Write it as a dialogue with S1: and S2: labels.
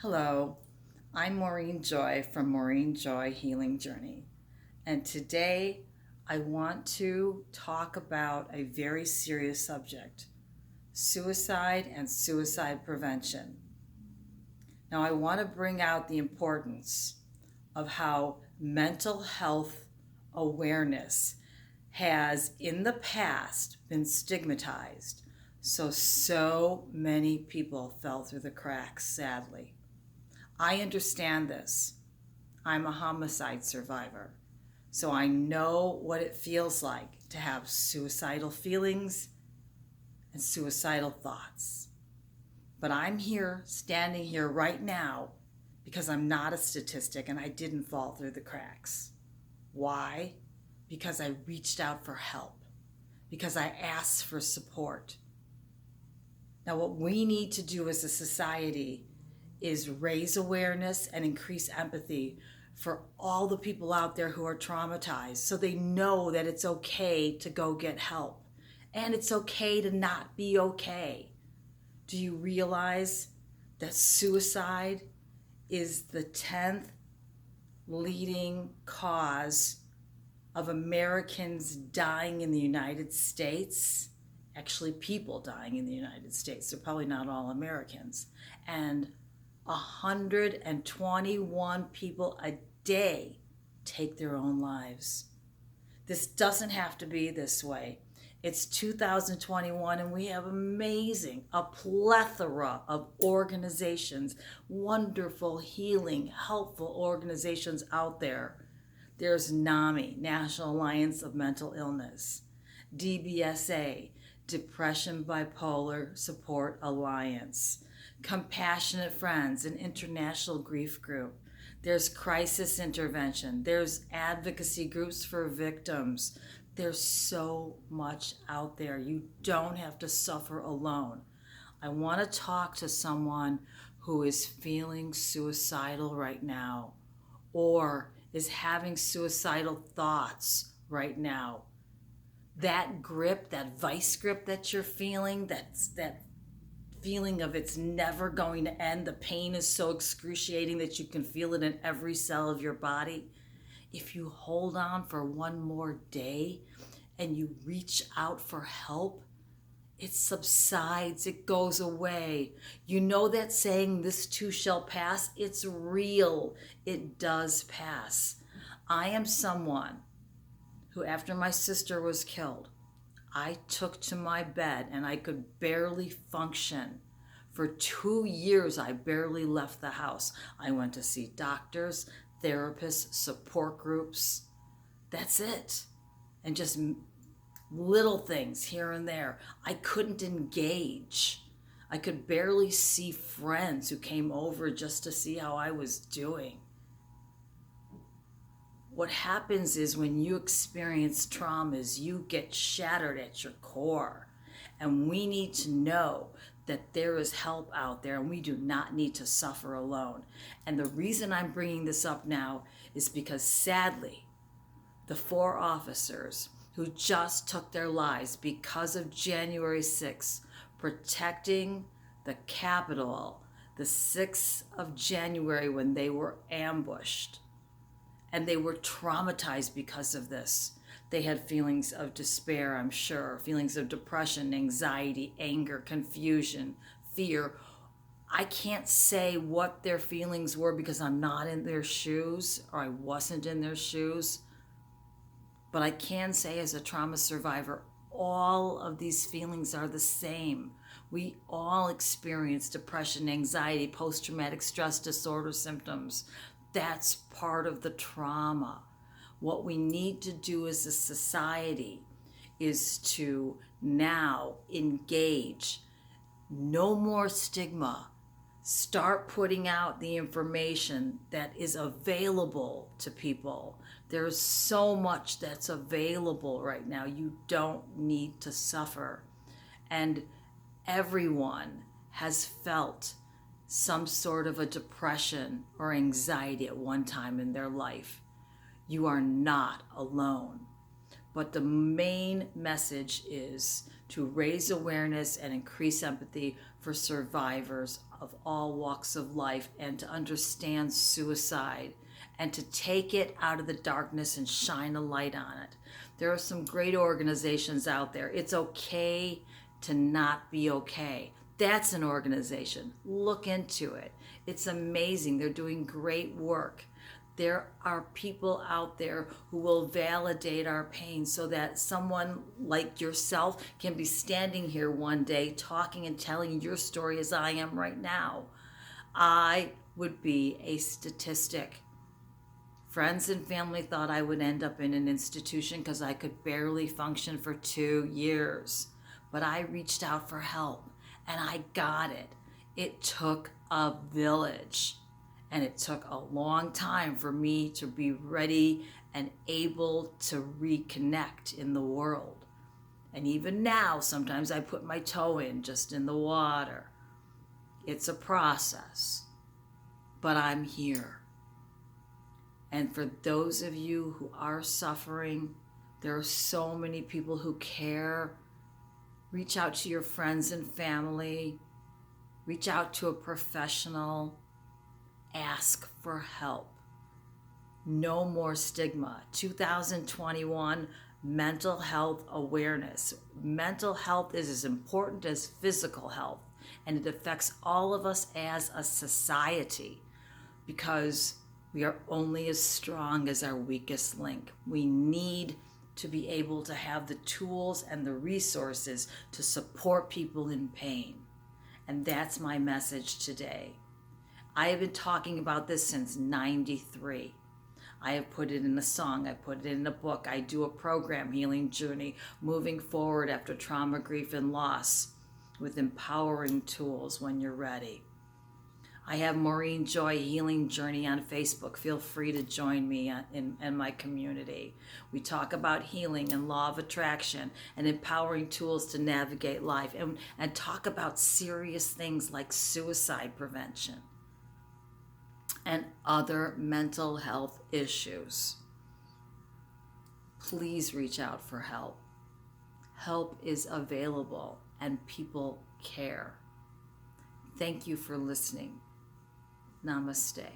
S1: Hello, I'm Maureen Joy from Maureen Joy Healing Journey, and today I want to talk about a very serious subject: suicide and suicide prevention. Now, I want to bring out the importance of how mental health awareness has in the past been stigmatized. So many people fell through the cracks, sadly. I understand this. I'm a homicide survivor, so I know what it feels like to have suicidal feelings and suicidal thoughts. But I'm here, standing here right now, because I'm not a statistic and I didn't fall through the cracks. Why? Because I reached out for help, because I asked for support. Now, what we need to do as a society is raise awareness and increase empathy for all the people out there who are traumatized, so they know that it's okay to go get help and it's okay to not be okay. Do you realize that suicide is the 10th leading cause of Americans dying in the United States? Actually, people dying in the United States. They're probably not all Americans. And 121 people a day take their own lives. This doesn't have to be this way. It's 2021 and we have a plethora of organizations, wonderful, healing, helpful organizations out there. There's NAMI, National Alliance of Mental Illness, DBSA, Depression Bipolar Support Alliance, Compassionate Friends, an international grief group. There's crisis intervention. There's advocacy groups for victims. There's so much out there. You don't have to suffer alone. I want to talk to someone who is feeling suicidal right now or is having suicidal thoughts right now. That grip, that vice grip that you're feeling, that feeling of it's never going to end. The pain is so excruciating that you can feel it in every cell of your body. If you hold on for one more day and you reach out for help, it subsides, it goes away. You know that saying, this too shall pass? It's real. It does pass. I am someone who, after my sister was killed, I took to my bed and I could barely function. For 2 years, I barely left the house. I went to see doctors, therapists, support groups. That's it. And just little things here and there. I couldn't engage. I could barely see friends who came over just to see how I was doing. What happens is when you experience traumas, you get shattered at your core. And we need to know that there is help out there and we do not need to suffer alone. And the reason I'm bringing this up now is because sadly, the 4 officers who just took their lives because of January 6th, protecting the Capitol, the 6th of January when they were ambushed, and they were traumatized because of this. They had feelings of despair, I'm sure, feelings of depression, anxiety, anger, confusion, fear. I can't say what their feelings were because I'm not in their shoes, or I wasn't in their shoes. But I can say, as a trauma survivor, all of these feelings are the same. We all experience depression, anxiety, post-traumatic stress disorder symptoms. That's part of the trauma. What we need to do as a society is to now engage. No more stigma. Start putting out the information that is available to people. There's so much that's available right now. You don't need to suffer. And everyone has felt some sort of a depression or anxiety at one time in their life. You are not alone. But the main message is to raise awareness and increase empathy for survivors of all walks of life and to understand suicide and to take it out of the darkness and shine a light on it. There are some great organizations out there. It's okay to not be okay. That's an organization. Look into it. It's amazing. They're doing great work. There are people out there who will validate our pain so that someone like yourself can be standing here one day talking and telling your story as I am right now. I would be a statistic. Friends and family thought I would end up in an institution because I could barely function for 2 years. But I reached out for help and I got it. It took a village. And it took a long time for me to be ready and able to reconnect in the world. And even now, sometimes I put my toe in just in the water. It's a process, but I'm here. And for those of you who are suffering, there are so many people who care. Reach out to your friends and family. Reach out to a professional. Ask for help. No more stigma. 2021, mental health awareness. Mental health is as important as physical health, and it affects all of us as a society because we are only as strong as our weakest link. We need to be able to have the tools and the resources to support people in pain. And that's my message today. I have been talking about this since '93. I have put it in a song, I put it in a book, I do a program, Healing Journey, moving forward after trauma, grief, and loss with empowering tools when you're ready. I have Maureen Joy Healing Journey on Facebook. Feel free to join me in my community. We talk about healing and law of attraction and empowering tools to navigate life and talk about serious things like suicide prevention and other mental health issues. Please reach out for help. Help is available and people care. Thank you for listening. Namaste.